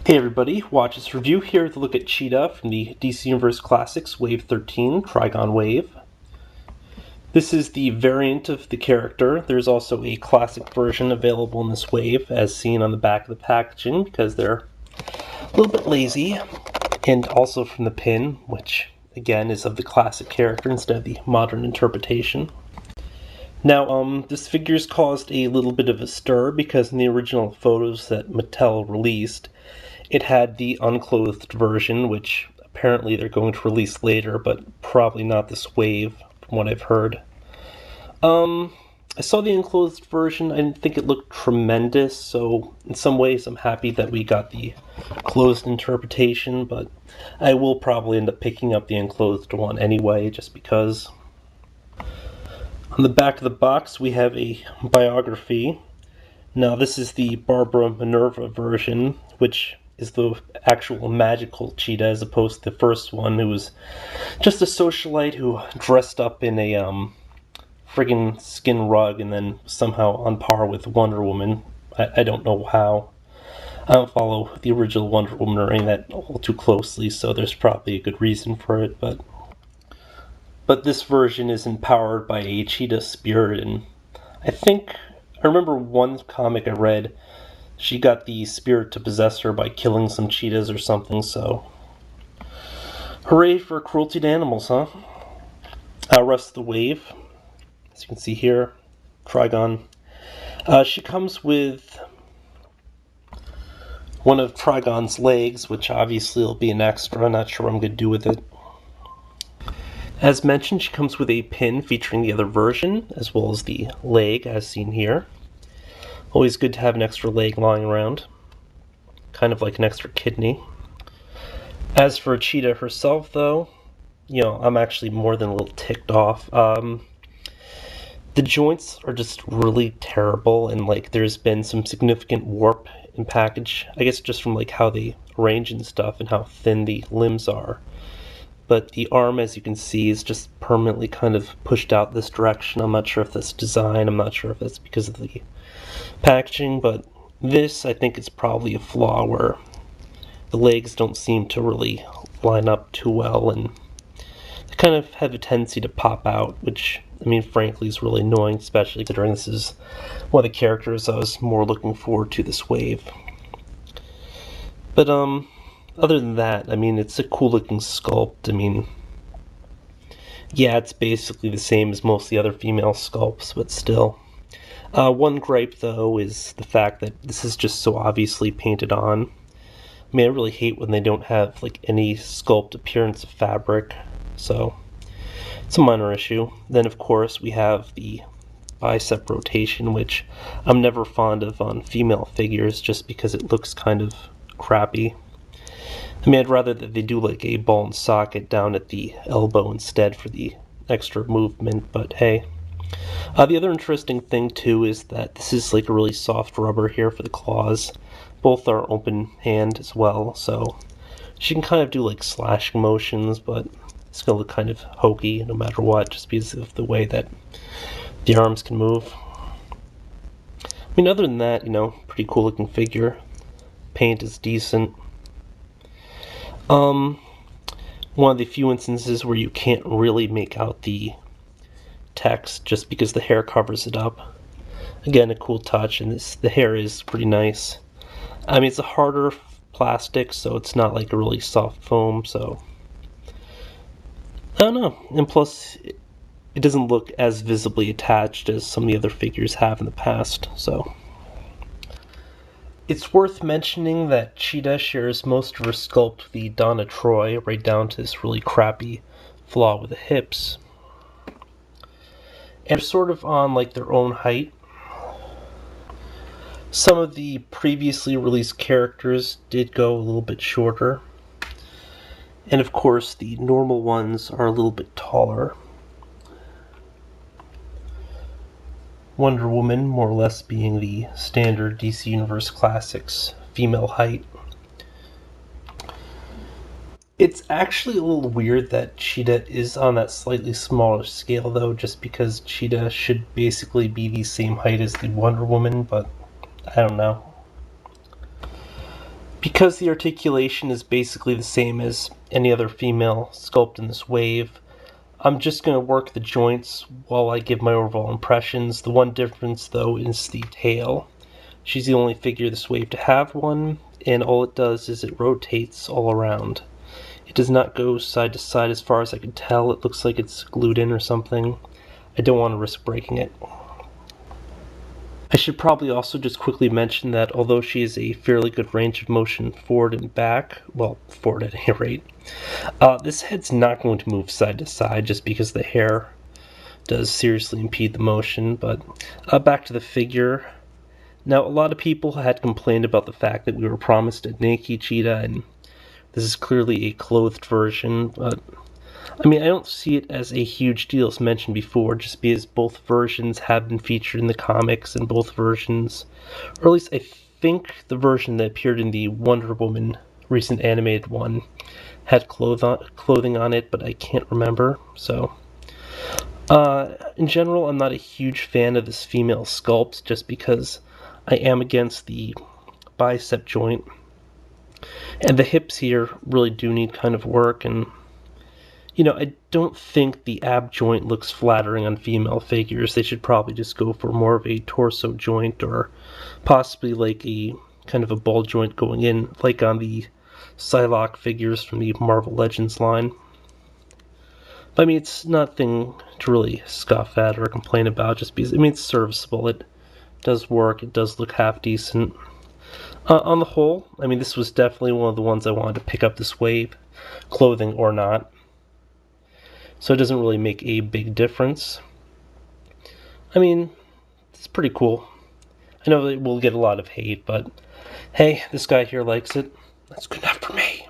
Hey everybody, watch this review here to look at Cheetah from the DC Universe Classics Wave 13 Trigon Wave. This is the variant of the character. There's also a classic version available in this wave, as seen on the back of the packaging, because they're a little bit lazy, and also from the pin, which again is of the classic character instead of the modern interpretation. Now, this figure's caused a little bit of a stir because in the original photos that Mattel released, it had the unclothed version, which apparently they're going to release later, but probably not this wave, from what I've heard. I saw the unclothed version. I didn't think it looked tremendous, so in some ways I'm happy that we got the closed interpretation, but I will probably end up picking up the unclothed one anyway, just because. On the back of the box, we have a biography. Now, this is the Barbara Minerva version, which is the actual magical Cheetah, as opposed to the first one, who was just a socialite who dressed up in a friggin' skin rug and then somehow on par with Wonder Woman. I don't know how. I don't follow the original Wonder Woman or any of that all too closely, so there's probably a good reason for it, but this version is empowered by a cheetah spirit, and I remember one comic I read, she got the spirit to possess her by killing some cheetahs or something, so hooray for cruelty to animals, huh? Rest of the wave, as you can see here, Trigon. She comes with one of Trigon's legs, which obviously will be an extra. I'm not sure what I'm going to do with it. As mentioned, she comes with a pin featuring the other version, as well as the leg, as seen here. Always good to have an extra leg lying around, kind of like an extra kidney. As for Cheetah herself, though, I'm actually more than a little ticked off. The joints are just really terrible, and there's been some significant warp in package. I guess just from how they arrange and stuff, and how thin the limbs are. But the arm, as you can see, is just permanently kind of pushed out this direction. I'm not sure if that's design, I'm not sure if that's because of the packaging, but this, I think, is probably a flaw where the legs don't seem to really line up too well, and they kind of have a tendency to pop out, which, frankly, is really annoying, especially considering this is one of the characters I was more looking forward to this wave. But, other than that, it's a cool looking sculpt. Yeah, it's basically the same as most of the other female sculpts, but still. One gripe, though, is the fact that this is just so obviously painted on. I really hate when they don't have, any sculpt appearance of fabric, so it's a minor issue. Then, of course, we have the bicep rotation, which I'm never fond of on female figures, just because it looks kind of crappy. I'd rather that they do a ball and socket down at the elbow instead for the extra movement, but hey. The other interesting thing too is that this is a really soft rubber here for the claws. Both are open hand as well, so she can kind of do slashing motions, but it's gonna look kind of hokey no matter what, just because of the way that the arms can move. Other than that, pretty cool looking figure. Paint is decent. One of the few instances where you can't really make out the text just because the hair covers it up. Again, a cool touch, and the hair is pretty nice. It's a harder plastic, so it's not a really soft foam, so I don't know. And plus, it doesn't look as visibly attached as some of the other figures have in the past, so. It's worth mentioning that Cheetah shares most of her sculpt with the Donna Troy, right down to this really crappy flaw with the hips. And they're sort of on their own height. Some of the previously released characters did go a little bit shorter. And of course, the normal ones are a little bit taller. Wonder Woman, more or less, being the standard DC Universe Classics female height. It's actually a little weird that Cheetah is on that slightly smaller scale, though, just because Cheetah should basically be the same height as the Wonder Woman, but I don't know. Because the articulation is basically the same as any other female sculpt in this wave, I'm just going to work the joints while I give my overall impressions. The one difference, though, is the tail. She's the only figure this wave to have one, and all it does is it rotates all around. It does not go side to side as far as I can tell. It looks like it's glued in or something. I don't want to risk breaking it. I should probably also just quickly mention that although she has a fairly good range of motion forward and back, well, forward at any rate, this head's not going to move side to side just because the hair does seriously impede the motion. But back to the figure. Now, a lot of people had complained about the fact that we were promised a naked cheetah, and this is clearly a clothed version, but I mean, I don't see it as a huge deal, as mentioned before, just because both versions have been featured in the comics, and both versions, or at least I think the version that appeared in the Wonder Woman recent animated one had clothing on it, but I can't remember. So, in general, I'm not a huge fan of this female sculpt, just because I am against the bicep joint, and the hips here really do need kind of work, and I don't think the ab joint looks flattering on female figures. They should probably just go for more of a torso joint, or possibly like a kind of a ball joint going in, like on the Psylocke figures from the Marvel Legends line. But I mean, it's nothing to really scoff at or complain about, just because, I mean, it's serviceable. It does work. It does look half decent. On the whole, I mean, this was definitely one of the ones I wanted to pick up this wave, clothing or not. So it doesn't really make a big difference. I mean, it's pretty cool. I know that we'll get a lot of hate, but hey, this guy here likes it. That's good enough for me.